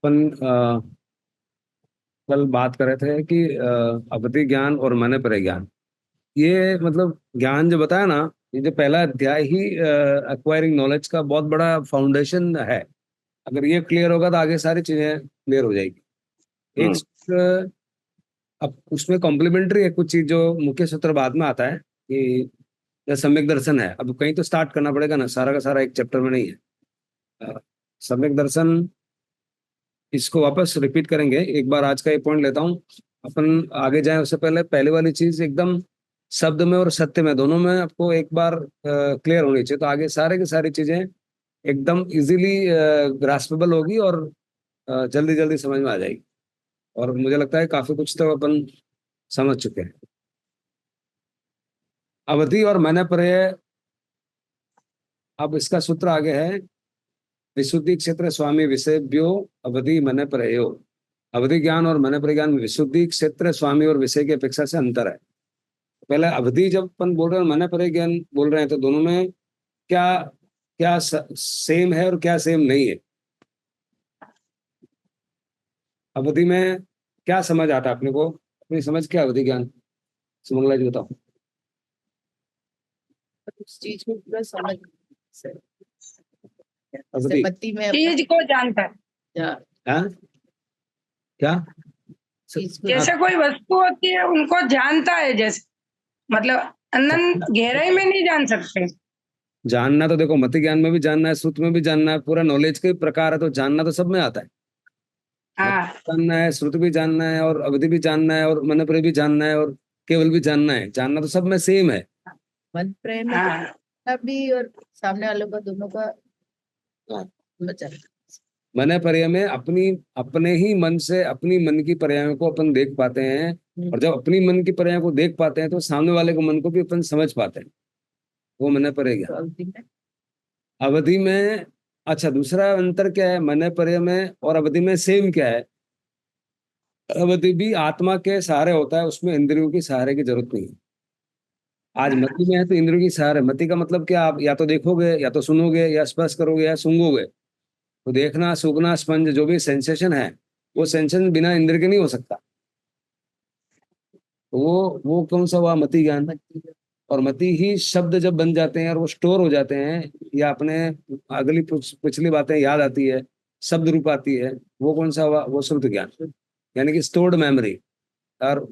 अपन कल बात कर रहे थे कि अवधि ज्ञान और मन परिज्ञान, ये मतलब ज्ञान जो बताया ना, ये जो पहला अध्याय ही एक्वायरिंग नॉलेज का बहुत बड़ा फाउंडेशन है। अगर ये क्लियर होगा तो आगे सारी चीजें क्लियर हो जाएगी। एक हम्म। अब उसमें कॉम्प्लीमेंट्री है कुछ चीज जो मुख्य सूत्र बाद में आता है कि जैसे सम्यक दर्शन है। अब कहीं तो स्टार्ट करना पड़ेगा ना, सारा का सारा एक चैप्टर में नहीं है। सम्यक दर्शन, इसको वापस रिपीट करेंगे एक बार। आज का ये पॉइंट लेता हूँ। अपन आगे जाए उससे पहले पहले वाली चीज एकदम शब्द में और सत्य में दोनों में आपको एक बार क्लियर होनी चाहिए, तो आगे सारे की सारी चीजें एकदम इजीली ग्रास्पेबल होगी और जल्दी जल्दी समझ में आ जाएगी। और मुझे लगता है काफी कुछ तो अपन समझ चुके हैं। अवधि और मनःप्रत्यय, अब इसका सूत्र आगे है। विशुद्धि क्षेत्र स्वामी विषयभ्यो अवधि मनःप्रत्ययो। अवधि ज्ञान और मन परिज्ञान में विशुद्धि क्षेत्र स्वामी और विषय की अपेक्षा से अंतर है। पहले अवधि जब अपन बोल रहे हैं, मन परिज्ञान बोल रहे हैं, तो दोनों में क्या क्या सेम है और क्या सेम नहीं है। अवधि में क्या समझ आता है अपने को, अपनी समझ क्या अवधि ज्ञान, सुमंगला जी बताओ। उस चीज को पूरा समझ से अवधि सहमति में चीज को जानता है। हाँ क्या चीज को जैसे कोई वस्तु होती है उनको जानता है, जैसे मतलब अनंत गहराई में नहीं जान सकते। जानना तो देखो, मति ज्ञान में भी जानना है, श्रुत में भी जानना है, पूरा नॉलेज का ही प्रकार है, तो जानना तो सब में आता है। मत हाँ जानना है, श्रुत भी जानना है, और अवधि भी जानना है, और मनपरे भी जानना है, और केवल भी जानना है। जानना तो सब में सेम है। मन प्रेम में हाँ तो भी और सामने वालों का दोनों का बचा। मन पर्याय में अपनी अपने ही मन से अपनी मन की पर्यायों को अपन देख पाते हैं। और जब अपनी मन की पर्यायों को देख पाते हैं तो सामने वाले को मन को भी अपन समझ पाते हैं। वो मन पर्याय तो गया। अवधि में अवधि में अच्छा, दूसरा अंतर क्या है मन पर्याय में और अवधि में सेम क्या है। अवधि भी आत्मा के सहारे होता है, उसमें इंद्रियों की सहारे की जरूरत नहीं है। आज मति में है तो इंद्रियों की सहारे। मति का मतलब क्या, आप या तो देखोगे या तो सुनोगे या स्पर्श करोगे या सूंघोगे। तो देखना, सूंघना, स्पंज जो भी सेंसेशन है, वो सेंसेशन बिना इंद्र के नहीं हो सकता। तो वो कौन सा हुआ, मति ज्ञान। और मति ही शब्द जब बन जाते हैं और वो स्टोर हो जाते हैं, या अपने अगली पिछली बातें याद आती है, शब्द रूप आती है, वो कौन सा हुआ, वो श्रुत ज्ञान। यानी कि स्टोर्ड मेमोरी। और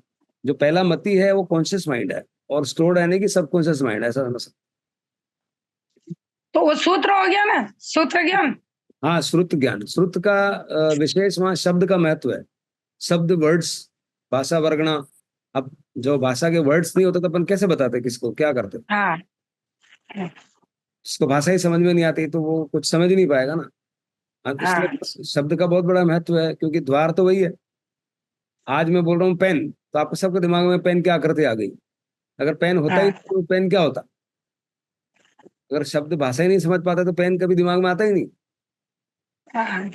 जो पहला मति है वो कॉन्शियस माइंड है, और स्टोर्ड यानी कि सबकॉन्शियस माइंड है, ऐसा समझ सकते तो वो सूत्र हो गया ना, सूत्र ज्ञान। हैं। हाँ, श्रुत ज्ञान। श्रुत का विशेष वहाँ शब्द का महत्व है। शब्द, वर्ड्स, भाषा वर्गना। अब जो भाषा के वर्ड्स नहीं होते तो अपन कैसे बताते किसको क्या करते। हाँ जिसको भाषा ही समझ में नहीं आती तो वो कुछ समझ नहीं पाएगा ना। अब हाँ इसलिए शब्द का बहुत बड़ा महत्व है, क्योंकि द्वार तो वही है। आज मैं बोल रहा हूँ पेन, तो आपको सबके दिमाग में पेन क्या आकृति आ गई। अगर पेन होता ही हाँ नहीं तो पेन क्या होता। अगर शब्द भाषा ही नहीं समझ पाता तो पेन कभी दिमाग में आता ही नहीं। हाँ हाँ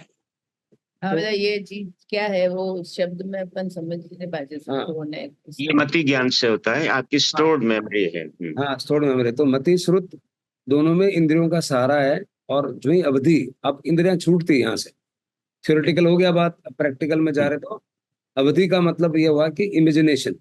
तो मतलब ये चीज क्या है वो शब्द में अपन समझ नहीं पाते हाँ होने ये मति ज्ञान से होता है, आपकी हाँ स्टोर्ड मेमोरी है। हाँ, स्टोर्ड मेमोरी। तो मति श्रुत दोनों में इंद्रियों का सहारा है। और जो ही अवधि, अब इंद्रियां छूटती है यहाँ से। थ्योरेटिकल हो गया बात, अब प्रैक्टिकल में जा रहे तो अवधि का मतलब ये हुआ कि इमेजिनेशन।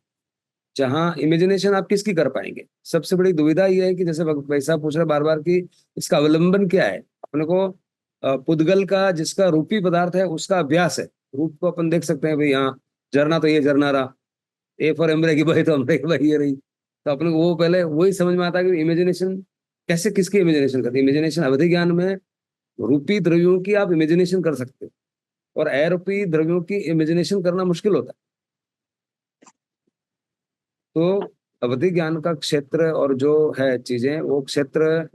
जहाँ इमेजिनेशन आप किसकी कर पाएंगे। सबसे बड़ी दुविधा यह है कि जैसे भाई साहब पूछ रहे बार बार कि इसका अवलंबन क्या है अपने को। पुद्गल का जिसका रूपी पदार्थ है उसका अभ्यास है। रूप को अपन देख सकते हैं भाई, यहाँ झरना तो ये झरना रहा। ए फॉर एम्ब्रे की भाई, तो एम्ब्रे की भाई ये रही। तो अपने को वो पहले वही समझ में आता है कि इमेजिनेशन कैसे, किसकी इमेजिनेशन करते हैं। इमेजिनेशन अवधि ज्ञान में रूपी द्रव्यों की आप इमेजिनेशन कर सकते हो, और अरूपी द्रव्यों की इमेजिनेशन करना मुश्किल होता है। तो अवधि ज्ञान का क्षेत्र और जो है चीजें, वो क्षेत्र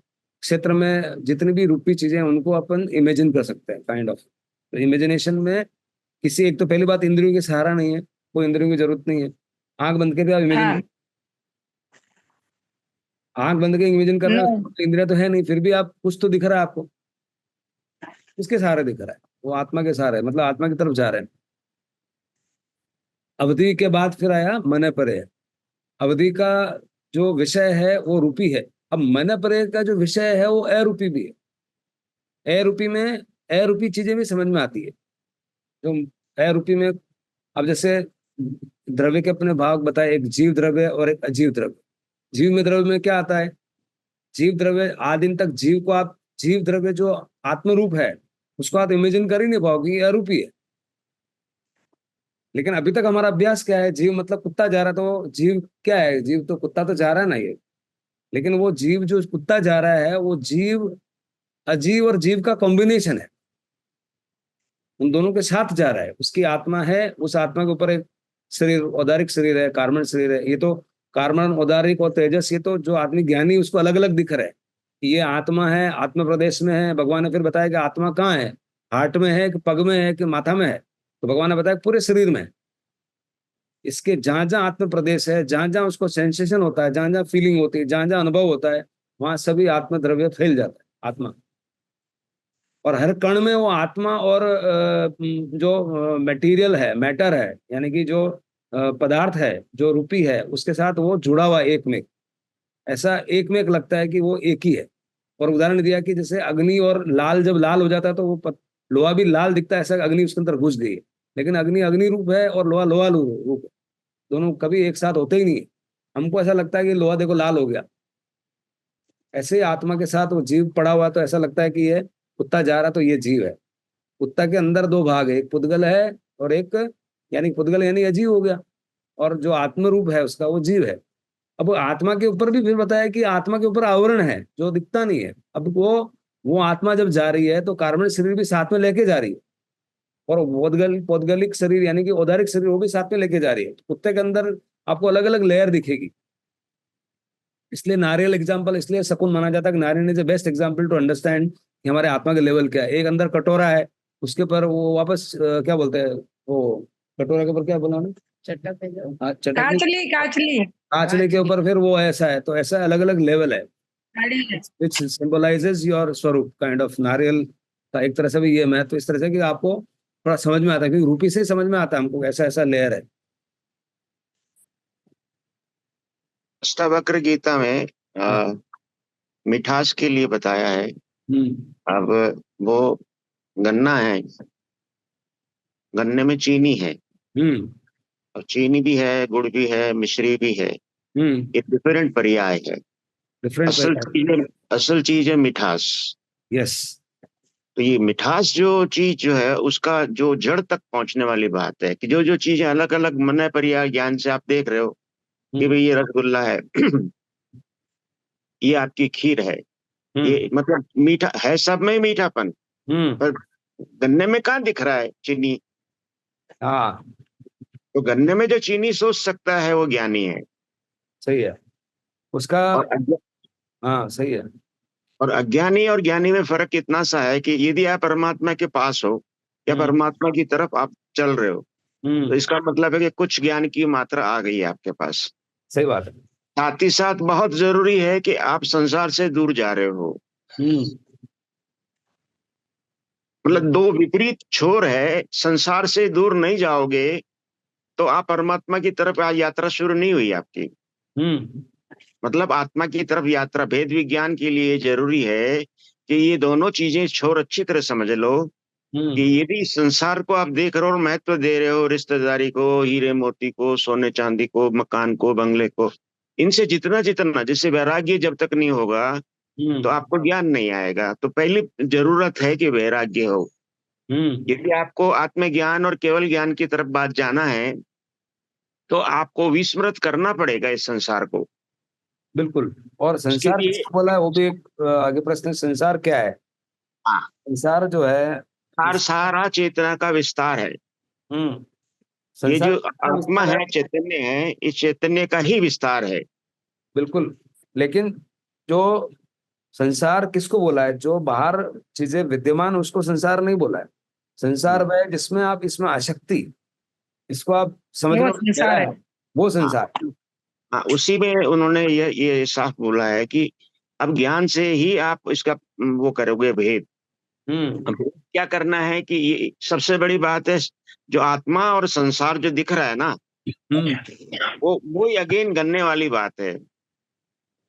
क्षेत्र में जितनी भी रूपी चीजें हैं, उनको अपन इमेजिन कर सकते हैं काइंड ऑफ। तो इमेजिनेशन में किसी एक तो पहली बात, इंद्रियों की सहारा नहीं है, कोई इंद्रियों की जरूरत नहीं है। आंख बंद के भी आप इमेजिन, हाँ आंख बंद के इमेजिन कर रहे नहीं। हो, इंद्रिया तो है नहीं, फिर भी आप कुछ तो दिख रहा है आपको। किसके सहारे दिख रहा है, वो आत्मा के सहारे, मतलब आत्मा की तरफ जा रहे हैं। अवधि के बाद फिर आया मन परे। अवधि का जो विषय है वो रूपी है। अब मन परे का जो विषय है वो अरूपी भी है। अरूपी में अरूपी चीजें भी समझ में आती है। जो अरूपी में, अब जैसे द्रव्य के अपने भाग बताए, एक जीव द्रव्य और एक अजीव द्रव्य। जीव में द्रव्य में क्या आता है? जीव द्रव्य आदिम तक जीव को आप, जीव द्रव्य जो आत्म रूप है उसको आप इमेजिन कर ही नहीं पाओगे, ये अरूपी है। लेकिन अभी तक हमारा अभ्यास क्या है? जीव मतलब कुत्ता जा रहा है, तो जीव क्या है? जीव तो कुत्ता तो जा रहा है ना ये, लेकिन वो जीव जो कुत्ता जा रहा है वो जीव अजीव और जीव का कॉम्बिनेशन है, उन दोनों के साथ जा रहा है। उसकी आत्मा है, उस आत्मा के ऊपर एक शरीर, औदारिक शरीर है, कार्बन शरीर है। ये तो कार्बन, औदारिक और तेजस, ये तो जो आदमी ज्ञानी उसको अलग अलग दिख रहा है कि ये आत्मा है, आत्म प्रदेश में है। भगवान ने फिर बताया कि आत्मा कहाँ है, हार्ट में है कि पग में है कि माथा में है? तो भगवान ने बताया पूरे शरीर में है। इसके जहां जहां आत्म प्रदेश है, जहां जहां उसको सेंसेशन होता है, जहां जहां फीलिंग होती है, जहां जहां अनुभव होता है, वहां सभी आत्म द्रव्य फैल जाता है, आत्मा। और हर कण में वो आत्मा और जो मटेरियल है, मैटर है, यानी कि जो पदार्थ है, जो रूपी है, उसके साथ वो जुड़ा हुआ एक में, ऐसा एक में एक लगता है कि वो एक ही है। और उदाहरण दिया कि जैसे अग्नि और लाल, जब लाल हो जाता है तो वो लोहा भी लाल दिखता है, ऐसा अग्नि उसके अंदर घुस गई है। लेकिन अग्नि अग्नि रूप है और लोहा लोहा रूप है, दोनों कभी एक साथ होते ही नहीं है। हमको ऐसा लगता है कि लोहा देखो लाल हो गया, ऐसे ही आत्मा के साथ वो जीव पड़ा हुआ, तो ऐसा लगता है कि ये कुत्ता जा रहा तो ये जीव है। कुत्ता के अंदर दो भाग है, एक पुद्गल है और एक, यानी पुद्गल यानी अजीव हो गया, और जो आत्म रूप है उसका वो जीव है। अब वो आत्मा के ऊपर भी फिर बताया कि आत्मा के ऊपर आवरण है जो दिखता नहीं है। अब वो आत्मा जब जा रही है तो कार्बन शरीर भी साथ में लेके जा रही है, और पौद्गलिक शरीर यानी कि औदारिक शरीर वो भी साथ में लेके जा रही है। तो कुत्ते के अंदर आपको अलग अलग लेयर दिखेगी। इसलिए नारियल एग्जाम्पल इसलिए शकुन माना जाता है कि नारियल is the best example to understand कि हमारे आत्मा के लेवल क्या है। एक अंदर कटोरा है, उसके ऊपर वो वापस क्या बोलते हैं, वो कटोरा के ऊपर क्या बोला उन्होंने? चट्टा पे जाओ। चटक। काचली काचली कांचने के ऊपर फिर वो ऐसा है, तो ऐसा अलग अलग लेवल है, गाड़ी है। विच सिंबलाइजेज योर स्वरूप काइंड ऑफ। नारियल का एक तरह से भी ये महत्व इस तरह से कि आपको थोड़ा समझ में आता है, क्योंकि रूपी से ही समझ में आता है हमको ऐसा ऐसा लेयर है। अष्टावक्र गीता में हाँ। मिठास के लिए बताया है। हम्म। अब वो गन्ना है, गन्ने में चीनी है, हम्म। और चीनी भी है, गुड़ भी है, मिश्री भी है। हम्म। ये डिफरेंट पर्याय है। डिफरेंट असल वेट। चीज है, असल चीज है मिठास। यस। तो ये मिठास जो चीज जो है उसका जो जड़ तक पहुंचने वाली बात है कि जो जो चीजें अलग अलग मन है पर्याय ज्ञान से आप देख रहे हो कि भाई ये रसगुल्ला है ये आपकी खीर है, हम्म। ये मतलब मीठा है, सब में ही मीठापन। हम्म। पर गन्ने में कहाँ दिख रहा है चीनी? हाँ, तो गन्ने में जो चीनी सोच सकता है वो ज्ञानी है। सही है उसका। और हाँ सही है। और अज्ञानी और ज्ञानी में फर्क इतना सा है कि यदि आप परमात्मा के पास हो या हम्म। परमात्मा की तरफ आप चल रहे हो, तो हम्म। इसका मतलब है कि कुछ ज्ञान की मात्रा आ गई है आपके पास। सही बात है। साथ ही साथ बहुत जरूरी है कि आप संसार से दूर जा रहे हो। हम्म। मतलब दो विपरीत छोर है, संसार से दूर नहीं जाओगे तो आप परमात्मा की तरफ यात्रा शुरू नहीं हुई आपकी। हम्म। मतलब आत्मा की तरफ यात्रा भेद विज्ञान के लिए जरूरी है कि ये दोनों चीजें छोर अच्छी तरह समझ लो कि हम्म। यदि संसार को आप देख रहे हो और महत्व दे रहे हो, रिश्तेदारी को, हीरे मोती को, सोने चांदी को, मकान को, बंगले को, इनसे जितना जितना, जिससे वैराग्य जब तक नहीं होगा तो हम्म। आपको ज्ञान नहीं आएगा। तो पहली जरूरत है कि वैराग्य हो। हम्म। यदि आपको आत्मज्ञान और केवल ज्ञान की तरफ बात जाना है तो आपको विस्मृत करना पड़ेगा इस संसार को। बिल्कुल। और उसके संसार लिए किसको बोला है वो भी एक आगे प्रश्न है, संसार क्या है? हाँ, संसार जो है सार सारा चेतना का विस्तार है। हम्म। ये संसार जो कितना आत्मा विस्तार है? है, चैतन्य है, इस चैतन्य का ही विस्तार है। बिल्कुल। लेकिन जो संसार किसको बोला है? जो बाहर चीजें विद्यमान उसको संसार नहीं बोला है। संसार वह है जिसमें आप, इसमें आसक्ति, इसको आप समझ वो लो गहरा संसार है। है, वो हाँ, संसार। हाँ, उसी में उन्होंने ये साफ बोला है कि अब ज्ञान से ही आप इसका वो करोगे भेद। हम्म। अब क्या करना है कि ये सबसे बड़ी बात है, जो आत्मा और संसार जो दिख रहा है ना, हम्म। वो अगेन गन्ने वाली बात है।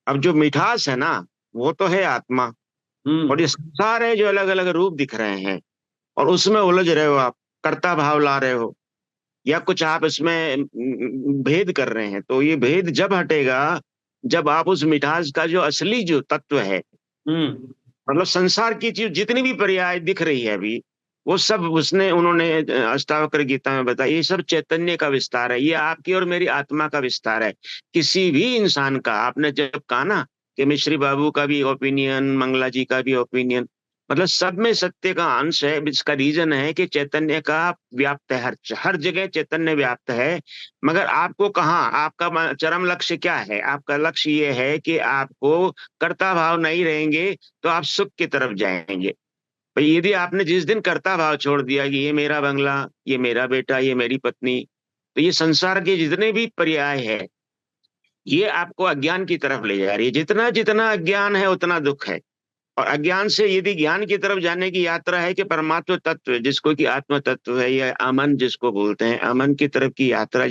अब जो मिठास है ना, वो तो है आत्मा, और हम्म। ये संसार है जो अलग अलग रूप दिख रहे हैं और उसमें उलझ रहे हो आप। कर्ता भाव ला रहे हो, या कुछ आप इसमें भेद कर रहे हैं, तो ये भेद जब हटेगा जब आप उस मिठास का जो असली जो तत्व है, मतलब संसार की चीज जितनी भी पर्याय दिख रही है अभी, वो सब उन्होंने अष्टावक्र गीता में बताया, ये सब चैतन्य का विस्तार है, ये आपकी और मेरी आत्मा का विस्तार है। किसी भी इंसान का, आपने जब कहा ना कि मिश्री बाबू का भी ओपिनियन, मंगला जी का भी ओपिनियन, मतलब सब में सत्य का अंश है। इसका रीजन है कि चैतन्य का व्याप्त है, हर जगह चैतन्य व्याप्त है। मगर आपको कहाँ, आपका चरम लक्ष्य क्या है? आपका लक्ष्य ये है कि आपको कर्ता भाव नहीं रहेंगे तो आप सुख की तरफ जाएंगे। भाई यदि आपने जिस दिन कर्ता भाव छोड़ दिया कि ये मेरा बंगला, ये मेरा बेटा, ये मेरी पत्नी, तो ये संसार के जितने भी पर्याय है, ये आपको अज्ञान की तरफ ले जा रही है। जितना जितना अज्ञान है उतना दुख है। और अज्ञान से यदि ज्ञान की तरफ जाने की यात्रा है कि परमात्म तत्व जिसको कि आत्म तत्व है, या अमन जिसको बोलते हैं, अमन की तरफ की यात्रा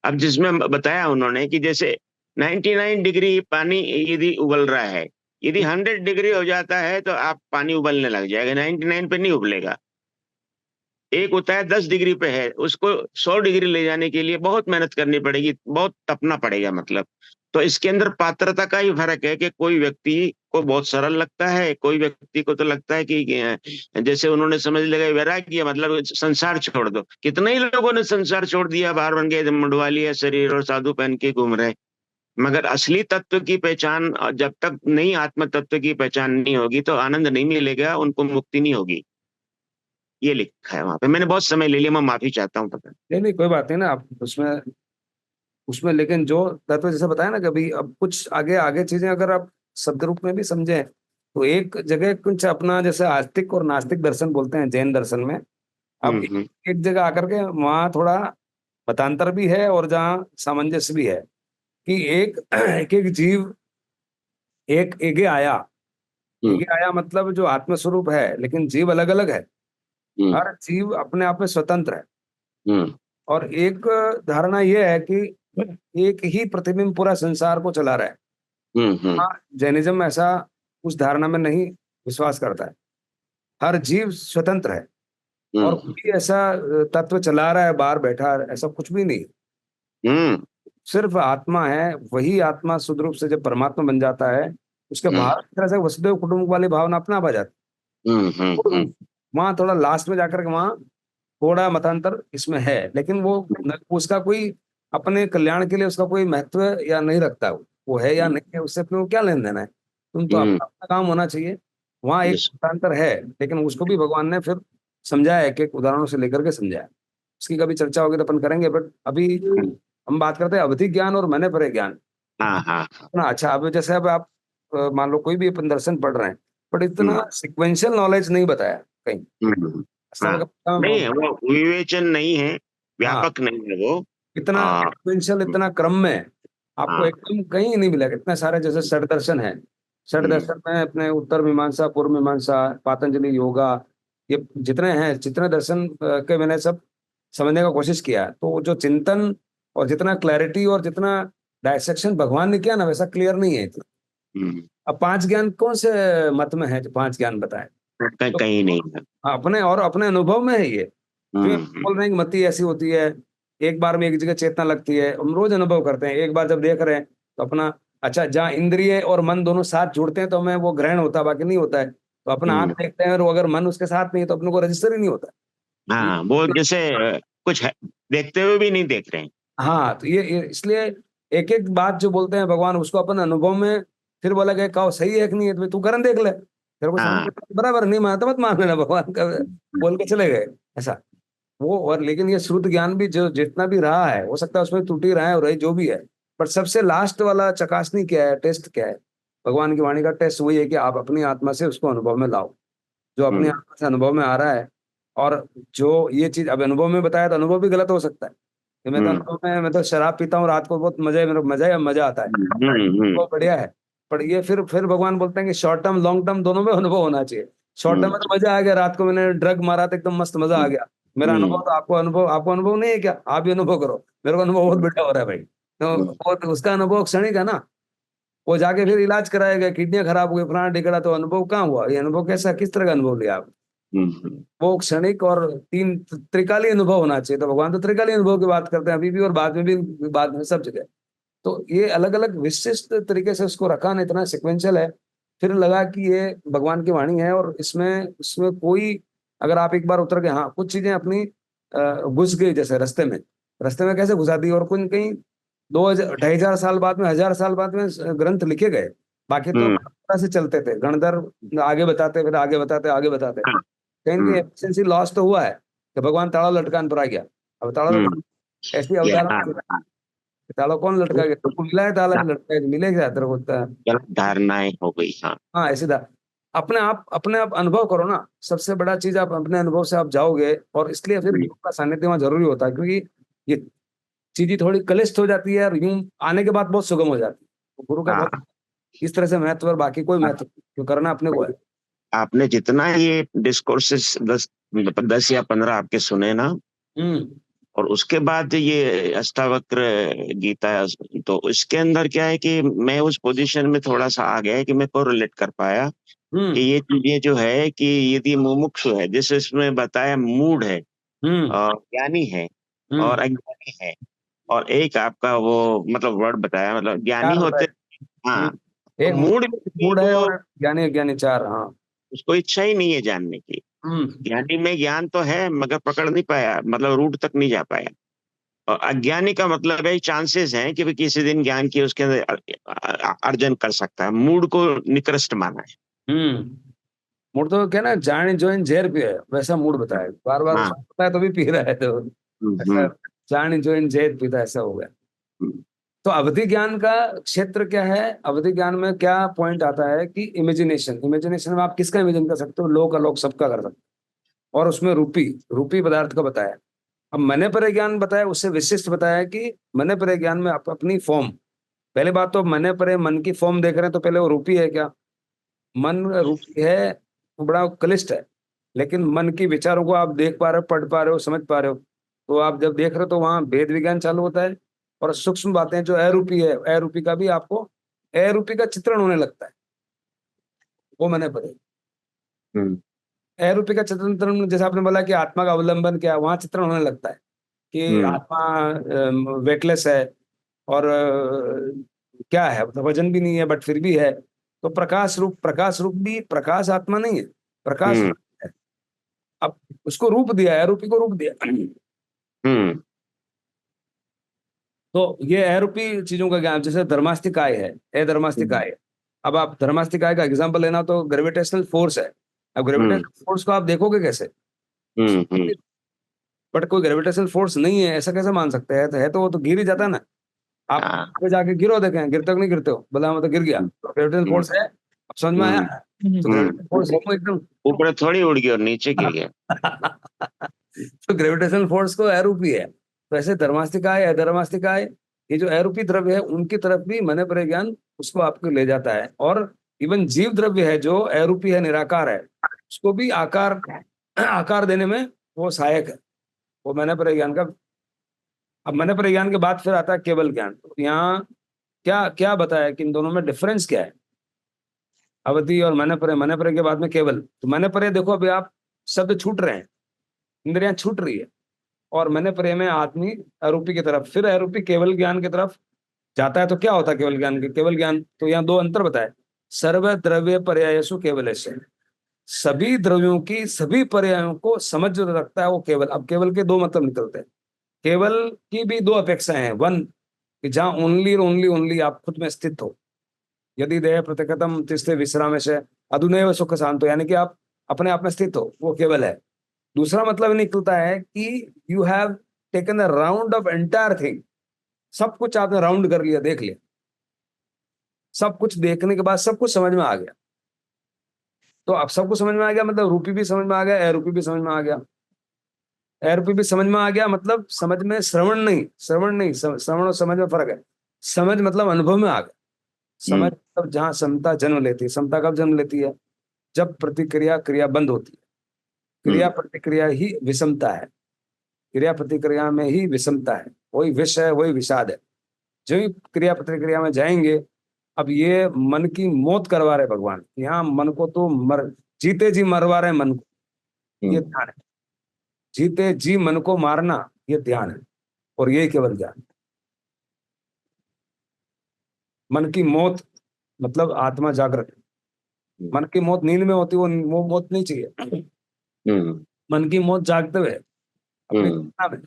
अब जिसमें बताया उन्होंने कि जैसे 99 डिग्री पानी यदि उबल रहा है, यदि 100 डिग्री हो जाता है तो आप पानी उबलने लग जाएगा, 99 पे नहीं उबलेगा। एक होता है 10 डिग्री पे है, उसको 100 डिग्री ले जाने के लिए बहुत मेहनत करनी पड़ेगी, बहुत तपना पड़ेगा मतलब। तो इसके अंदर पात्रता का ही फर्क है कि कोई व्यक्ति को बहुत सरल लगता है, कोई व्यक्ति को तो लगता है कि जैसे उन्होंने समझ लिया वैराग्य मतलब संसार छोड़ दो। कितने ही लोगों ने संसार छोड़ दिया, बाहर बन गए, मुंडवा लिया शरीर और साधु पहन के घूम रहे। मगर असली तत्व की पहचान जब तक नहीं, आत्म तत्व की पहचान नहीं होगी तो आनंद नहीं मिलेगा, उनको मुक्ति नहीं होगी। ये लिखा है वहां पे। मैंने बहुत समय ले लिया, मैं माफी चाहता हूँ। पता नहीं नहीं, कोई बात नहीं ना, आप उसमें उसमें लेकिन जो तत्व जैसे बताया ना, कभी अब कुछ आगे आगे चीजें अगर आप शब्द रूप में भी समझें, तो एक जगह कुछ अपना जैसे आस्तिक और नास्तिक दर्शन बोलते हैं जैन दर्शन में। अब हम्म एक जगह आकर के वहाँ थोड़ा मतांतर भी है और जहाँ सामंजस्य भी है कि एक एक एक जीव एक एगे आया। हम्म एगे आया मतलब जो आत्मस्वरूप है, लेकिन जीव अलग अलग है। हम्म हर जीव अपने आप में स्वतंत्र है। हम्म और एक धारणा यह है कि एक ही प्रतिबिंब पूरा संसार को चला रहा है। हम्म हाँ, जैनिज्म ऐसा उस धारणा में नहीं विश्वास करता है। हर जीव स्वतंत्र है और हम्म कोई ऐसा तत्व चला रहा है बाहर बैठा, ऐसा कुछ भी नहीं। हम्म सिर्फ आत्मा है, वही आत्मा शुद्ध रूप से जब परमात्मा बन जाता है, उसके बाहर एक तरह से वसुदेव कुटुंब वाली भावना अपना आ जाती है। हम्म वहां थोड़ा लास्ट में जाकर के वहां थोड़ा मतांतर इसमें है, लेकिन वो उसका कोई अपने कल्याण के लिए उसका कोई महत्व या नहीं रखता। वो है या नहीं है, उससे अपने को क्या लेन देना है? तुम तो हम्म अपना अपना काम होना चाहिए। वहां एक यस मतांतर है, लेकिन उसको भी भगवान ने फिर समझाया, एक एक उदाहरणों से लेकर के समझाया। उसकी कभी चर्चा होगी तो अपन करेंगे, बट अभी हम बात करते हैं अवधि ज्ञान और मैंने परे ज्ञान। हाँ हाँ इतना अच्छा, अब जैसे अब आप मान लो कोई भी अपन दर्शन पढ़ रहे हैं, बट हम्म इतना सिक्वेंशियल नॉलेज नहीं बताया कहीं। हम्म, हाँ नहीं है, अष्टावक्र वो विवेचन नहीं है, हाँ, व्यापक नहीं है वो। इतना आ, सिक्वेंशियल, इतना क्रम में आपको हाँ एकदम कहीं नहीं मिलेगा। इतने सारे जैसे षट दर्शन है, षट हम्म दर्शन में अपने उत्तर मीमांसा, पूर्व मीमांसा, पातंजलि योगा, ये जितने हैं, जितने दर्शन के मैंने सब समझने का कोशिश किया, तो जो चिंतन और जितना क्लैरिटी और जितना डायसेक्शन भगवान ने किया ना, वैसा क्लियर नहीं है। हम्म, अब पांच ज्ञान कौन से मत में है जो पांच ज्ञान बताए? तो कहीं नहीं है। अपने और अपने अनुभव में है ये। जो ये हम्म बोल रहे हैं कि मति ऐसी होती है, एक बार में एक जगह चेतना लगती है, हम रोज अनुभव करते हैं। एक बार जब देख रहे हैं तो अपना, अच्छा, जहाँ इंद्रिय और मन दोनों साथ जुड़ते हैं तो हमें वो ग्रहण होता है, बाकी नहीं होता है। तो अपना आंख हम्म, देखते हैं और अगर मन उसके साथ नहीं है तो अपने को रजिस्टर ही नहीं होता। ये हाँ वो जैसे कुछ है, देखते हुए भी नहीं देख रहे हैं। हाँ, तो ये इसलिए एक एक बात जो बोलते हैं भगवान, उसको अपन अनुभव में फिर बोला गया, कहो सही है कि नहीं है, तो तू करन देख ले, तेरे को समझ हाँ में बराबर नहीं मानता मत मान लेना, भगवान का बोल के चले गए ऐसा। वो और लेकिन ये श्रुत ज्ञान भी जो जितना भी रहा है, हो सकता है उसमें त्रुटि रहा है और रही जो भी है, पर सबसे लास्ट वाला चकासनी क्या है, टेस्ट क्या है? भगवान की वाणी का टेस्ट वही है कि आप अपनी आत्मा से उसको अनुभव में लाओ, जो अपनी हम्म आत्मा से अनुभव में आ रहा है। और जो ये चीज अब अनुभव में बताया, तो अनुभव भी गलत हो सकता है कि मैं तो हम्म अनुभव में, मैं तो शराब पीता हूँ रात को, बहुत मजा है, मेरे को मजा आता है, हम्म बहुत बढ़िया है। पर ये फिर भगवान बोलते हैं कि शॉर्ट टर्म लॉन्ग टर्म दोनों में अनुभव होना चाहिए। शॉर्ट टर्म हम्म में तो मजा आ गया, रात को मैंने ड्रग मारा तो एकदम मस्त मजा आ गया, मेरा अनुभव, हम्म तो आपको अनुभव नहीं है क्या? आप भी अनुभव करो, मेरे को अनुभव बहुत बढ़िया हो रहा है भाई। हम्म तो उसका अनुभव क्षणिक है ना। वो जाके फिर इलाज कराया गया, किडनियां खराब हो गई, फलाना ढिकड़ा, तो अनुभव कहाँ हुआ? ये अनुभव कैसा, किस तरह का अनुभव लिया आप? वो क्षणिक और तीन त्रिकालीय अनुभव होना चाहिए। तो भगवान तो त्रिकालीय अनुभव की बात करते हैं अभी भी और बाद में भी, बाद में सब जगह। तो ये अलग अलग विशिष्ट तरीके से उसको रखा ना, इतना सिक्वेंशियल है। फिर लगा कि ये भगवान की वाणी है और इसमें इसमें कोई, अगर आप एक बार उतर गए, हाँ कुछ चीजें अपनी घुस गई, जैसे रास्ते में कैसे घुसा दी, और कुछ कहीं 2000 2,500 साल बाद में, 1000 साल बाद में ग्रंथ लिखे गए। बाकी तो परंपरा से चलते थे, गणधर आगे बताते, फिर आगे बताते, आगे बताते, कहीं ना कहीं एफिशिएंसी लॉस तो हुआ है कि भगवान ताड़ा लटकान पर आ गया। अब ताड़ा लटकान ऐसी अवधारणा, ताला कौन लटका गया, तुमको मिला है ताला, लटका है मिलेगा तेरे को होता है। गलत धारणाएं हो गई। हाँ, हाँ ऐसी अपने आप अनुभव करो ना, सबसे बड़ा चीज आप अपने अनुभव से आप जाओगे, और इसलिए फिर गुरु का सानिध्य वहाँ जरूरी होता है, क्योंकि ये चीजें थोड़ी क्लिष्ट हो जाती है और यूं आने के बाद बहुत सुगम हो जाती है। गुरु का बहुत इस तरह से महत्व, और बाकी कोई महत्व क्यों, करना अपने को है। आपने जितना ये डिस्कोर्सेस 10 या 15 आपके सुने ना, और उसके बाद ये अष्टावक्र गीता, तो इसके अंदर क्या है कि मैं उस पोजीशन में थोड़ा सा आ गया है कि मैं को रिलेट कर पाया कि ये चीजें जो है कि यदि मुमुक्षु है, जैसे इसमें बताया मूड है और ज्ञानी है और अज्ञानी है, और एक आपका वो मतलब वर्ड बताया, मतलब ज्ञानी होते, हाँ, एक मूड मूड है और ज्ञानी अज्ञानी चार। हाँ, उसको इच्छा ही नहीं है जानने की। ज्ञानी में ज्ञान तो है मगर पकड़ नहीं पाया, मतलब रूट तक नहीं जा पाया। और अज्ञानी का मतलब है चांसेस हैं कि भी किसी दिन ज्ञान की उसके अंदर अर्जन कर सकता है। मूड को निकृष्ट माना है। मूड तो क्या ना, जाने जोइन जेर पे है वैसा मूड बताया, बार बार बताया तो भी पी रहा है, तो ऐसा जाने जोइन जेर पीता, ऐसा हो गया। तो अवधि ज्ञान का क्षेत्र क्या है, अवधि ज्ञान में क्या पॉइंट आता है कि इमेजिनेशन में आप किसका इमेजिन कर सकते हो, लोक अलोक सबका कर सकते हो, और उसमें रूपी रूपी पदार्थ का बताया। अब मने पर ज्ञान बताया, उससे विशिष्ट बताया कि मने पर ज्ञान में आप अपनी फॉर्म, पहले बात तो मने पर मन की फॉर्म देख रहे हैं, तो पहले वो रूपी है क्या, मन रूपी है, वो बड़ा क्लिष्ट है। लेकिन मन की विचारों को आप देख पा रहे हो, पढ़ पा रहे हो, समझ पा रहे हो, तो आप जब देख रहे हो तो वहां भेद विज्ञान चालू होता है। और सूक्ष्म बातें जो अरूपी है, अरूपी का भी आपको अरूपी का चित्रण होने लगता है, वो मैंने पढ़े। अरूपी का चित्रण, जैसे आपने बोला कि आत्मा का अवलंबन क्या है, वहां चित्रण होने लगता है कि आत्मा वेटलेस है, और क्या है, मतलब वजन भी नहीं है बट फिर भी है। तो प्रकाश रूप भी, प्रकाश आत्मा नहीं है, प्रकाश रूप है। अब उसको रूप दिया है, अरूपी को रूप दिया। तो ये अरूपी चीजों का ज्ञान, जैसे धर्मास्तिकाय है, अधर्मास्तिकाय है। अब आप धर्मास्तिकाय का एग्जांपल लेना तो ग्रेविटेशनल फोर्स है। अब ग्रेविटेशनल फोर्स को आप देखोगे कैसे, बट कोई ग्रेविटेशनल फोर्स नहीं है ऐसा कैसे मान सकते हैं, तो है तो वो तो गिर ही जाता है ना। आप पे जाके गिरो, देखें गिरते नहीं गिरते हो, बोला मैं तो गिर गया, ग्रेविटेशनल फोर्स है। अब समझ में आया, तो ग्रेविटेशनल फोर्स एकदम ऊपर थोड़ी उड़ गया और नीचे गिर गया। तो ग्रेविटेशनल फोर्स को अरूपी है। तो ऐसे धर्मास्तिकाय अधर्मास्तिकाय, ये जो अरूपी द्रव्य है उनकी तरफ भी मन पर ज्ञान उसको आपको ले जाता है। और इवन जीव द्रव्य है जो अरूपी है, निराकार है, उसको भी आकार देने में वो सहायक है, वो मन पर ज्ञान का। अब मन पर ज्ञान के बाद फिर आता है केवल ज्ञान। तो यहाँ क्या क्या बताया कि इन दोनों में डिफरेंस क्या है, अवधि और मन पर के बाद में केवल। तो मन पर देखो, अभी आप शब्द छूट रहे हैं, इंद्रियां छूट रही है, और मन पर में आदमी अरूपी की तरफ, फिर अरूपी केवल ज्ञान की तरफ जाता है। तो क्या होता है केवल ज्ञान के, केवल ज्ञान तो यहाँ दो अंतर बताए, सर्व द्रव्य पर्यायसु केवल, सभी द्रव्यों की सभी पर्यायों को समझ जो रखता है वो केवल। अब केवल के दो मतलब निकलते हैं, केवल की भी दो अपेक्षाएं हैं। वन, कि जहां ओनली ओनली ओनली आप खुद में स्थित हो, यदि देह प्रतिगतम तिष्ठे विश्राम से अधुनैव सुख शांतो, यानी कि आप अपने आप में स्थित हो, वो केवल है। दूसरा मतलब निकलता है कि you have taken a round of entire thing, सब कुछ आपने राउंड कर लिया, देख लिया, सब कुछ देखने के बाद सब कुछ समझ में आ गया। तो अब सब कुछ समझ में आ गया मतलब रूपी भी समझ में आ गया, अरूपी भी समझ में आ गया। अरूपी भी समझ में आ गया मतलब समझ में श्रवण नहीं, श्रवण और समझ में फर्क है। समझ मतलब अनुभव में आ गया। समझ मतलब जहां समता जन्म लेती है। समता कब जन्म लेती है, जब प्रतिक्रिया क्रिया बंद होती है। क्रिया प्रतिक्रिया ही विषमता है, क्रिया प्रतिक्रिया में ही विषमता है, वही विष है, वही विषाद है। जो ही क्रिया प्रतिक्रिया में जाएंगे, अब ये मन की मौत करवा रहे भगवान, यहाँ मन को तो जीते जी मरवा रहे मन को। ये ध्यान है। जीते जी मन को मारना, ये ध्यान है, और ये केवल ध्यान। मन की मौत मतलब आत्मा जागृत। मन की मौत नींद में होती, वो मौत नहीं चाहिए। मन की मौत जागते हुए अपनी चेतना में।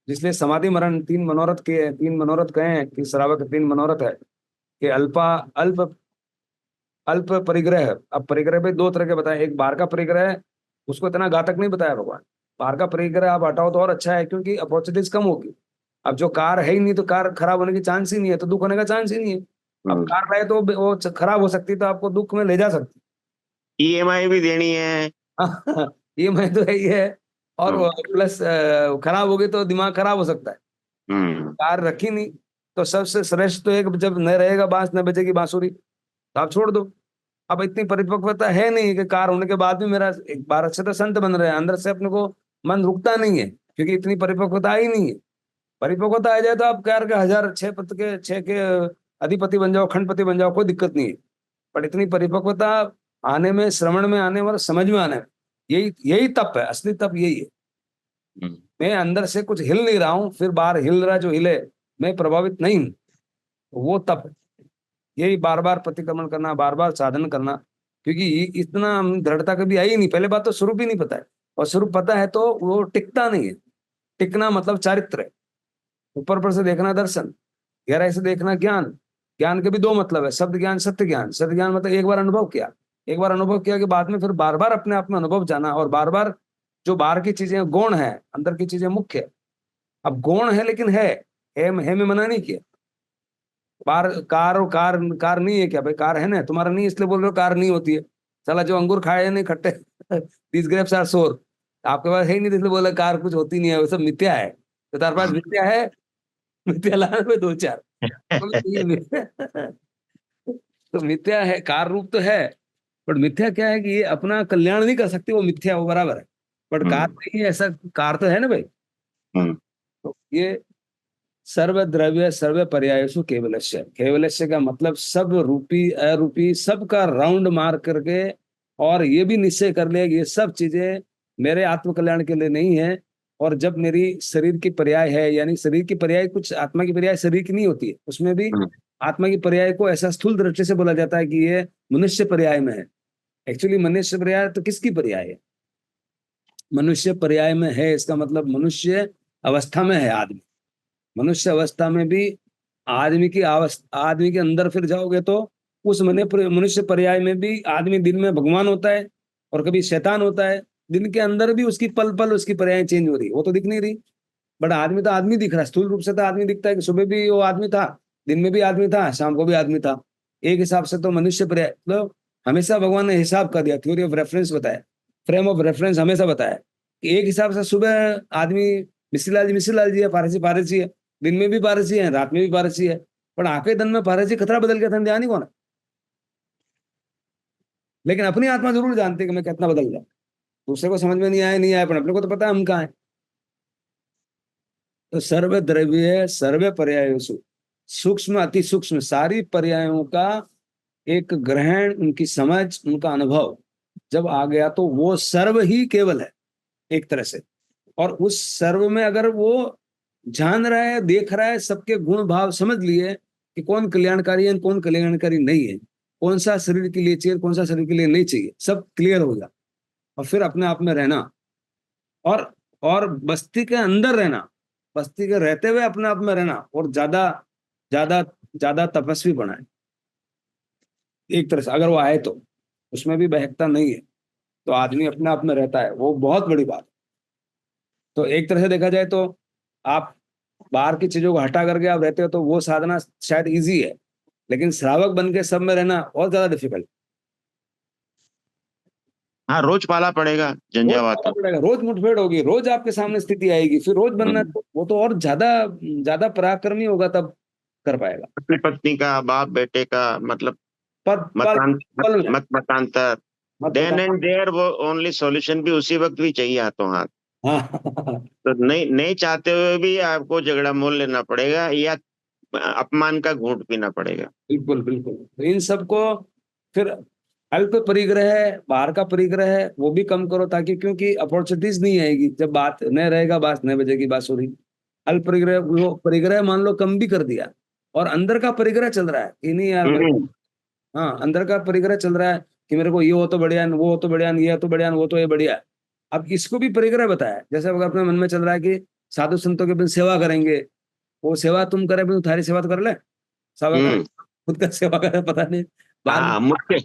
इसलिए समाधि मरण 3 मनोरथ के 3 मनोरथ कहे हैं कि श्रावक 3 मनोरथ है कि अल्प अल्प परिग्रह। अब परिग्रह भी 2 तरह के बताए। एक बाहर का परिग्रह, उसको इतना घातक नहीं बताया भगवान। बाहर का परिग्रह आप हटाओ तो और अच्छा है, क्योंकि अपॉर्चुनिटीज कम होगी। अब जो कार है ही नहीं, तो कार खराब होने की चांस ही नहीं है, तो दुख होने का चांस ही नहीं है। अब कार लाए तो वो खराब हो सकती, तो आपको दुख में ले जा सकती। EMI भी देनी है। EMI तो है ही है, और प्लस खराब हो गई तो दिमाग खराब हो सकता है। कार रखी नहीं, तो सबसे श्रेष्ठ तो एक, जब न रहेगा बांस न बजेगी बांसुरी, तो आप छोड़ दो। अब इतनी परिपक्वता है नहीं कि कार होने के बाद भी मेरा, एक बार अच्छे तो संत बन रहे हैं, अंदर से अपने को मन रुकता नहीं है, क्योंकि इतनी परिपक्वता ही नहीं है। परिपक्वता आ जाए तो आप कार के 1000 6 के अधिपति बन जाओ, खंडपति बन जाओ, कोई दिक्कत नहीं है। पर इतनी परिपक्वता आने में, श्रवण में आने में, समझ में आने में, यही यही तप है। असली तप यही है। मैं अंदर से कुछ हिल नहीं रहा हूं, फिर बाहर हिल रहा जो हिले, मैं प्रभावित नहीं हूं, वो तप है। यही बार बार प्रतिक्रमण करना, बार बार साधन करना, क्योंकि इतना दृढ़ता कभी आई नहीं। पहले बात तो स्वरूप ही नहीं पता है, और स्वरूप पता है तो वो टिकता नहीं है। टिकना मतलब चारित्र है। ऊपर पर से देखना दर्शन, गहराई से देखना ज्ञान। ज्ञान के भी 2 मतलब है, शब्द ज्ञान, सत्य ज्ञान। सत्य ज्ञान मतलब एक बार अनुभव किया, एक बार अनुभव किया के बाद में फिर बार बार अपने आप में अनुभव जाना, और बार बार जो बाहर की चीजें गौण है, अंदर की चीजें मुख्य है। अब गौण है लेकिन है में मना नहीं किया। बार कार, और कार नहीं है क्या भाई? कार है ना, तुम्हारा नहीं इसलिए बोल रहे हो कार नहीं होती है। साला जो अंगूर खाए नहीं खट्टे, दीज ग्रेप्स आर सोर, आपके पास है ही नहीं इसलिए बोला कार कुछ होती नहीं है, वो सब मिथ्या है। तो तार पास मिथ्या है, मिथ्या लाने में 2 4 तो मिथ्या है, कार रूप तो है, पर मिथ्या क्या है कि ये अपना कल्याण नहीं कर सकती, वो मिथ्या, वो बराबर है। बट कार नहीं है ऐसा, कार तो है ना भाई। तो ये सर्व द्रव्य सर्व पर्यायसु केवलस्य। केवलस्य का मतलब सब रूपी अरूपी सब का राउंड मार करके, और ये भी निश्चय कर ले कि ये सब चीजें मेरे आत्म कल्याण के लिए नहीं है। और जब मेरी शरीर की पर्याय है, यानी शरीर की पर्याय कुछ आत्मा की पर्याय शरीर की नहीं होती है, उसमें भी आत्मा की पर्याय को ऐसा स्थूल दृष्टि से बोला जाता है कि ये मनुष्य पर्याय में है। एक्चुअली मनुष्य पर्याय तो किसकी पर्याय है? मनुष्य पर्याय में है, इसका मतलब मनुष्य अवस्था में है आदमी। मनुष्य अवस्था में भी आदमी की अवस्था, आदमी के अंदर फिर जाओगे तो उस मनुष्य पर्याय में भी आदमी दिन में भगवान होता है और कभी शैतान होता है। दिन के अंदर भी उसकी पल पल उसकी पर्याय चेंज हो रही, वो तो दिख नहीं रही। बट आदमी तो आदमी दिख रहा है, स्थूल रूप से तो आदमी दिखता है कि सुबह भी वो आदमी था, दिन में भी आदमी था, शाम को भी आदमी था। एक हिसाब से तो मनुष्य पर्याय मतलब हमेशा भगवान ने हिसाब का दिया, थ्योरी ऑफ रेफरेंस बताया, फ्रेम ऑफ रेफरेंस हमेशा बताया कि एक हिसाब से सुबह आदमी मिश्रीलाल जी है, पारसी है, दिन में भी पारसी है, रात में भी पारसी है। पर आके दिन में पारसी खतरा बदल गया था, ध्यान नहीं कौन है। लेकिन अपनी आत्मा जरूर जानते कि मैं कितना बदल गया। दूसरे को समझ में नहीं आया, पर अपने को तो पता है हम कहाँ हैं। तो सर्व द्रव्य सर्व पर्यायों, सूक्ष्म अति सूक्ष्म सारी पर्यायों का एक ग्रहण, उनकी समझ, उनका अनुभव जब आ गया तो वो सर्व ही केवल है एक तरह से। और उस सर्व में अगर वो जान रहा है, देख रहा है, सबके गुण भाव समझ लिए कि कौन कल्याणकारी है, कौन कल्याणकारी नहीं है, कौन सा शरीर के लिए चाहिए, कौन सा शरीर के लिए नहीं चाहिए, सब क्लियर हो गया। और फिर अपने आप में रहना, और बस्ती के अंदर रहना, बस्ती के रहते हुए अपने आप में रहना, और ज्यादा ज्यादा ज्यादा तपस्वी बनाए एक तरह से। अगर वो आए तो उसमें भी बहकता नहीं है, तो आदमी अपने आप में रहता है, वो बहुत बड़ी बात है। तो एक तरह से देखा जाए तो आप बाहर की चीजों को हटा करके आप रहते हो, तो वो साधना शायद इजी है, लेकिन श्रावक बन के सब में रहना और ज्यादा डिफिकल्ट। हाँ, रोज पाला पड़ेगा झंझावात। रोज मुठभेड़ होगी, रोज आपके सामने स्थिति आएगी, फिर रोज बनना, वो तो और ज्यादा ज्यादा पराक्रमी होगा, तब कर पाएगा। अपनी पत्नी का, बाप बेटे का, मतलब मतांतर, देन एंड देयर वो ओनली सॉल्यूशन भी उसी वक्त भी चाहिए हाथों हाथ। तो नहीं चाहते हुए भी आपको झगड़ा मोल लेना पड़ेगा, या अपमान का घूंट पीना पड़ेगा। बिल्कुल बिल्कुल। तो इन सबको फिर अल्प परिग्रह है, बाहर का परिग्रह है, वो भी कम करो, ताकि क्योंकि अपॉर्चुनिटीज नहीं आएगी जब बात न रहेगा, बात न बजेगी बांसुरी। अल्प परिग्रह, वो परिग्रह मान लो कम भी कर दिया, और अंदर का परिग्रह चल रहा है कि नहीं यार मेरे को, हम्म, हाँ अंदर का परिग्रह चल रहा है कि मेरे को ये हो तो बढ़िया, वो हो तो बढ़िया, ये तो बढ़िया, वो तो ये बढ़िया। अब इसको भी परिग्रह बताया, जैसे अगर अपने मन में चल रहा है कि साधु संतों के बिन सेवा करेंगे, वो सेवा तुम करे बिन थारी सेवा तो कर ले, सेवा करे, हम्म। खुद का सेवा करे पता नहीं बाद में। हाँ, मुख्य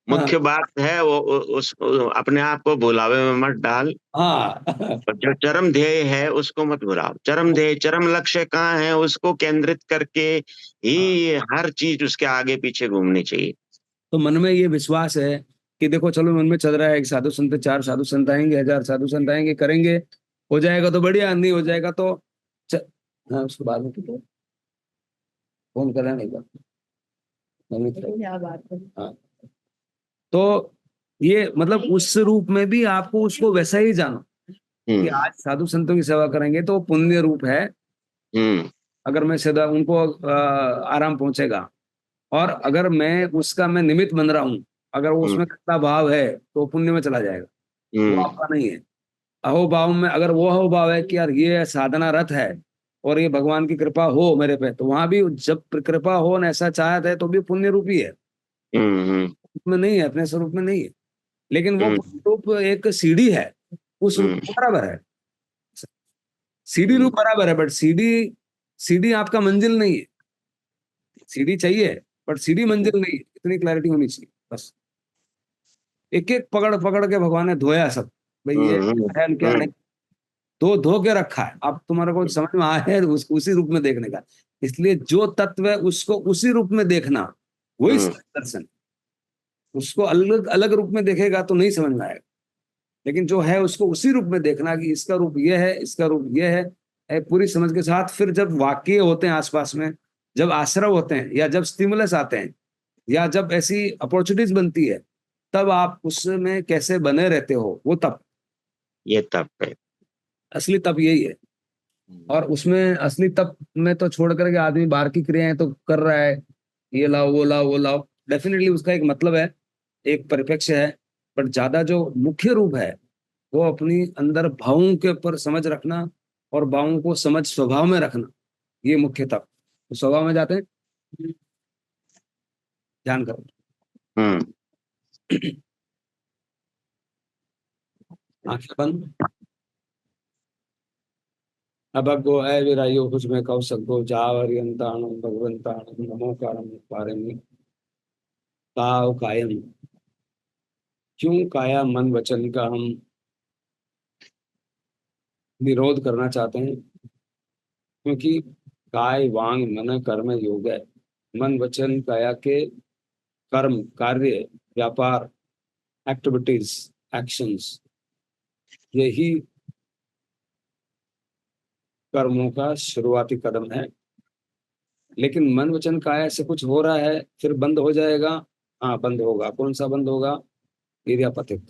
हाँ मुख्य बात है वो अपने आप को भुलावे में मत डाल। हाँ और जो चरम ध्येय है उसको मत भुलाओ। चरम ध्येय, चरम लक्ष्य कहाँ है, उसको केंद्रित करके हाँ। ही हर चीज उसके आगे पीछे घूमनी चाहिए। तो मन में ये विश्वास है कि देखो चलो, मन में चल रहा है एक साधु संत, 4 साधु संत आएंगे, 1000 साधु संत आएंगे, करेंगे, हो जाएगा तो बढ़िया, नहीं हो जाएगा तो च... हाँ उसके बाद में तो फोन करना नहीं का मम्मी को। क्या बात है। हाँ, तो ये मतलब उस रूप में भी आपको उसको वैसा ही जानो कि हम्म, आज साधु संतों की सेवा करेंगे तो पुण्य रूप है। हम्म, अगर मैं सदा उनको आराम पहुंचेगा, और अगर मैं उसका मैं निमित्त बन रहा हूँ, अगर वो हम्म, उसमें कितना भाव है तो पुण्य में चला जाएगा, वो हम्म, आपका नहीं है। अहोभाव में, अगर वो अहोभाव है कि यार ये साधना रथ है और ये भगवान की कृपा हो मेरे पे, तो वहां भी जब कृपा हो न ऐसा चाहत है तो भी पुण्य रूपी है, हम्म, उसमें नहीं है, अपने स्वरूप में नहीं है। लेकिन वो हम्म, पुण्य रूप एक सीढ़ी है, उस रूप हम्म, बराबर है, सीढ़ी हम्म, रूप बराबर है, बट सीढ़ी, सीढ़ी आपका मंजिल नहीं है। सीढ़ी चाहिए बट सीढ़ी मंजिल नहीं है, इतनी क्लैरिटी होनी चाहिए बस। एक एक पकड़ पकड़ के भगवान ने धोया सब, भाई ये हम्म, क्या है क्या नहीं, धो धो के रखा है, अब तुम्हारे को समझ में आया है उसी रूप में देखने का। इसलिए जो तत्व है उसको उसी रूप में देखना, वही हम्म, सत्य दर्शन। उसको अलग अलग रूप में देखेगा तो नहीं समझ में आएगा, लेकिन जो है उसको उसी रूप में देखना कि इसका रूप ये है, इसका रूप ये है, पूरी समझ के साथ। फिर जब वाक्य होते हैं आसपास में, जब आश्रव होते हैं, या जब स्टिमुलस आते हैं, या जब ऐसी अपॉर्चुनिटीज बनती है, तब आप उसमें कैसे बने रहते हो, वो तब ये तप है। असली तप यही है। और उसमें असली तप में तो छोड़ करके आदमी बाहर की क्रियाएं तो कर रहा है, ये लाओ वो लाओ वो लाओ, डेफिनेटली उसका एक मतलब है, एक परिप्रेक्ष्य है, पर ज्यादा जो मुख्य रूप है वो अपनी अंदर भावों के ऊपर समझ रखना, और भावों को समझ स्वभाव में रखना, ये मुख्य तप। तो स्वभाव में जाते हैं, ध्यान करो। हम्म, आंखें बंद। अभगो अविरायो कुछ में कौशगो जावरियंताणम भगवंताणम नमो कारम पारमी ताव कायम। क्यों काया मन वचन का हम निरोध करना चाहते हैं? क्योंकि काय वांग मन कर्म योग है। मन वचन काया के कर्म, कार्य, व्यापार, एक्टिविटीज, एक्शंस, यही कर्मों का शुरुआती कदम है। लेकिन मन वचन काया से कुछ हो रहा है फिर बंद हो जाएगा, हाँ बंद होगा, कौन सा बंद होगा? इर्यापतिक।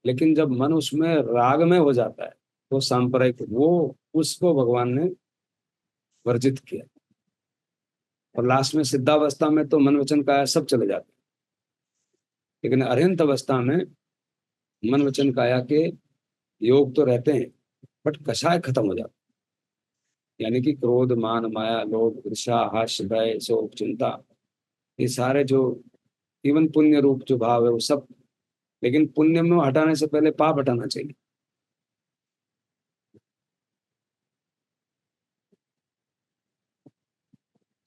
लेकिन जब मन उसमें राग में हो जाता है तो सांप्रदायिक, वो उसको भगवान ने वर्जित किया। और लास्ट में सिद्धावस्था में तो मन वचन काया सब चले जाते हैं, लेकिन अरहंत अवस्था में मन वचन काया के योग तो रहते हैं, बट कषाय खत्म हो जाता है। यानी कि क्रोध, मान, माया, लोभ, ईर्ष्या, हास्य, भय, शोक, चिंता, ये सारे जो इवन पुण्य रूप जो भाव है वो सब। लेकिन पुण्य में हटाने से पहले पाप हटाना चाहिए।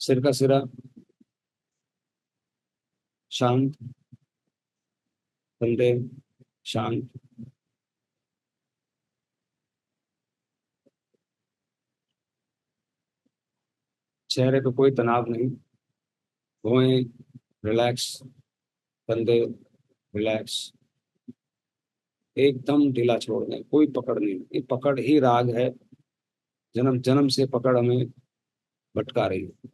सिर का सिरा शांत, कंधे शांत, चेहरे पे कोई तनाव नहीं, भुएं रिलैक्स, कंधे रिलैक्स, एकदम ढीला छोड़ दें, कोई पकड़ नहीं। ये पकड़ ही राग है, जन्म जन्म से पकड़ हमें भटका रही है।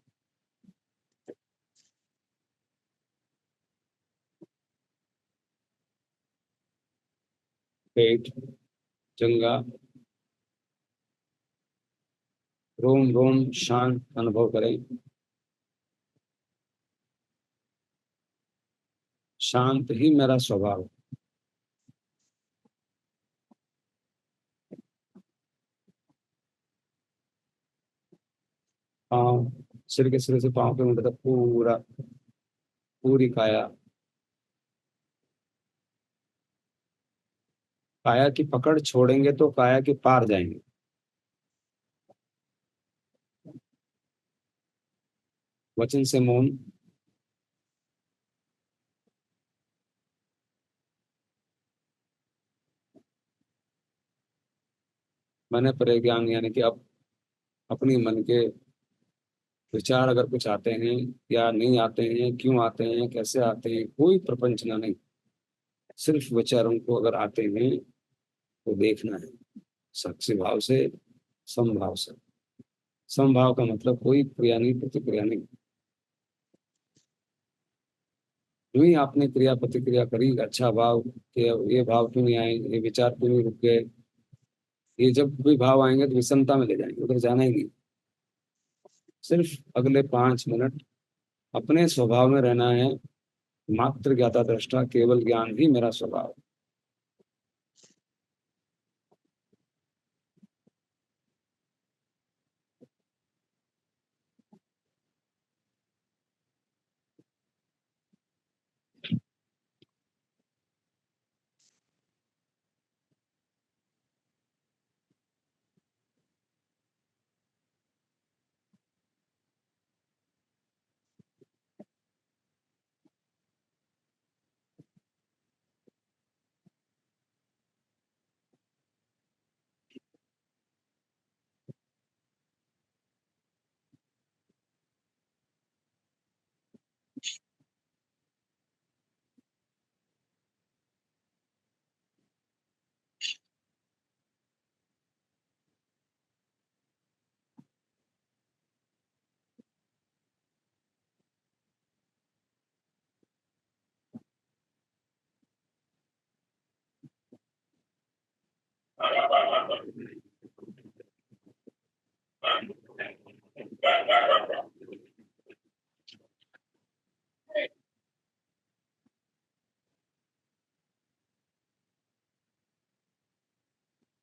पेट, जंगा, रोम रोम शांत अनुभव करें। शांत ही मेरा स्वभाव है। पाँव, सिर के सिरे से पाँव के मुंड तक पूरा, पूरी काया, काया की पकड़ छोड़ेंगे तो काया के पार जाएंगे। वचन से मौन, मन परे ज्ञान, यानी कि अब अपनी मन के विचार अगर कुछ आते हैं या नहीं आते हैं, क्यों आते हैं, कैसे आते हैं, कोई प्रपंचना नहीं। सिर्फ विचारों को अगर आते हैं तो देखना है, साक्षी भाव से, समभाव से। समभाव का मतलब कोई क्रिया नहीं, प्रतिक्रिया नहीं। यूं ही आपने क्रिया प्रतिक्रिया करी, अच्छा भाव कि ये भाव क्यों नहीं आए, ये विचार क्यों नहीं रुक गए, ये जब भी भाव आएंगे तो विषमता में ले जाएंगे, उधर जाना ही नहीं। सिर्फ अगले 5 मिनट अपने स्वभाव में रहना है। मात्र ज्ञाता दृष्टा, केवल ज्ञान ही मेरा स्वभाव है।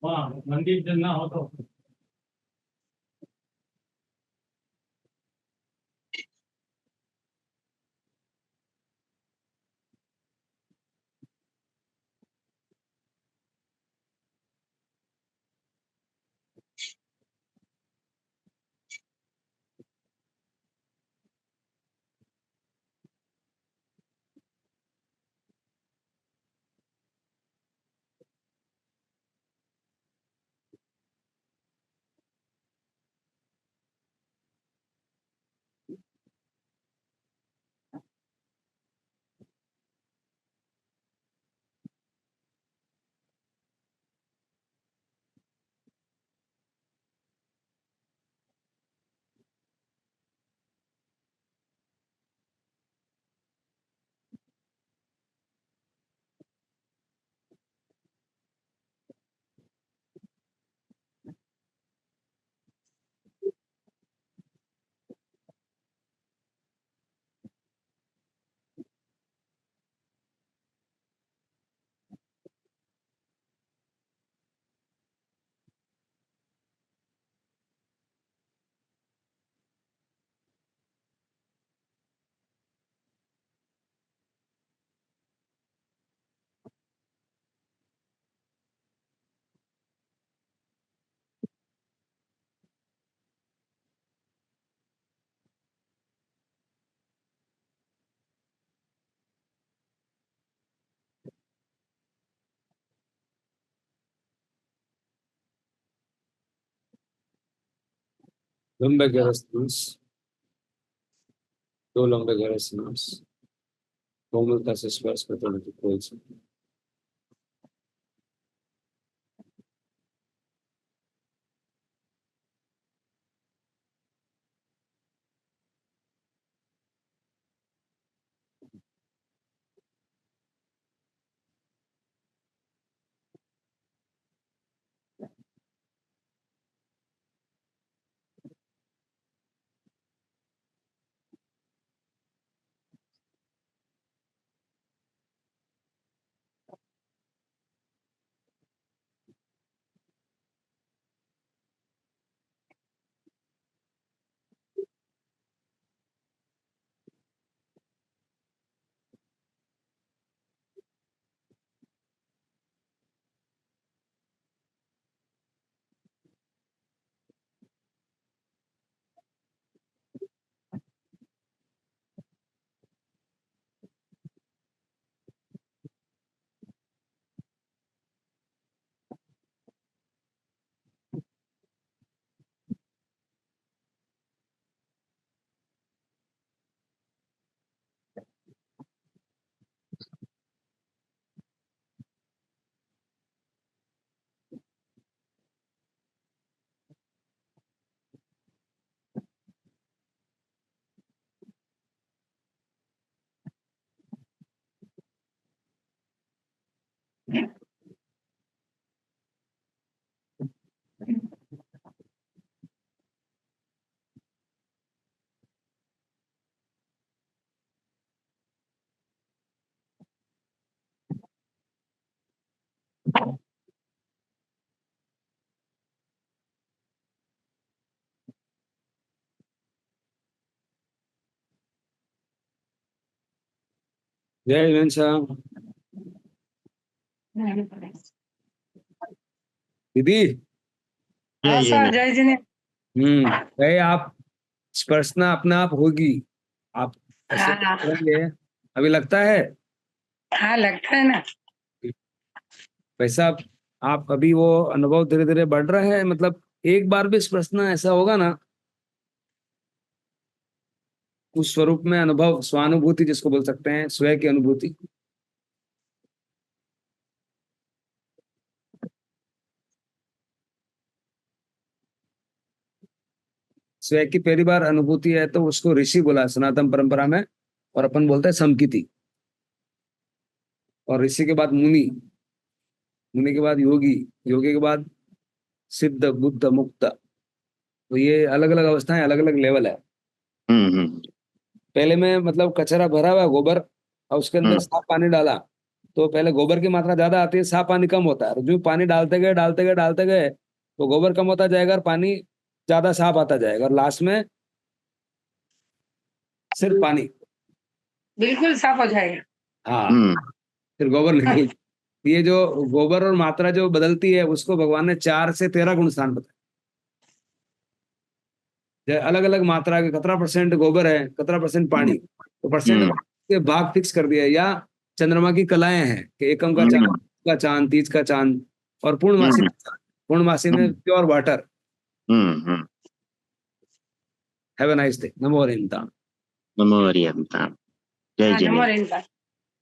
हाँ, मंदिर चलना हो तो लंबे गहरे सांस, 2 लंबे गहरे सांस, कोमलता से स्पर्श करते हुए कोई से। जय हिंद साहब। दीदी। हाँ जय सर, जय जय जिने। भाई आप स्पर्शना अपने आप होगी, आप ऐसे हाँ करेंगे अभी लगता है। हाँ, लगता है ना। वैसा आप अभी वो अनुभव धीरे धीरे बढ़ रहा है, मतलब एक बार भी स्पर्शना ऐसा होगा ना, उस स्वरूप में अनुभव, स्वानुभूति जिसको बोल सकते हैं, स्वयं की अनुभूति। स्वयं की पहली बार अनुभूति है तो उसको ऋषि बोला सनातन परंपरा में, और अपन बोलते हैं समकिति। और ऋषि के बाद मुनि, मुनि के बाद योगी, योगी के बाद सिद्ध, बुद्ध, मुक्त। तो ये अलग अलग अवस्थाएं, अलग अलग लेवल है। हम्म। पहले में मतलब कचरा भरा हुआ है, गोबर, और उसके अंदर हम्म साफ पानी डाला, तो पहले गोबर की मात्रा ज्यादा आती है, साफ पानी कम होता है। और जो पानी डालते गए डालते गए डालते गए, तो गोबर कम होता जाएगा और पानी ज्यादा साफ आता जाएगा, और लास्ट में सिर्फ पानी। बिल्कुल साफ हो जाएगा। हाँ, हम्म फिर गोबर निकल। ये जो गोबर और मात्रा जो बदलती है, उसको भगवान ने 4 से 13 गुण स्थान बताया। अलग अलग मात्रा के, कितना परसेंट गोबर है, कितना परसेंट पानी, तो परसेंट हम्म के भाग फिक्स कर दिया। या चंद्रमा की कलाएं हैं कि एकम का चांद, हम्म का चांद, तीज का चांद, और पूर्णमासी हम्म का चांद। पूर्णमासी में pure water. Hmm. Have a nice day. नमो हरिंता। नमो हरिहंता। जय हाँ, जिने। नंबर इनका।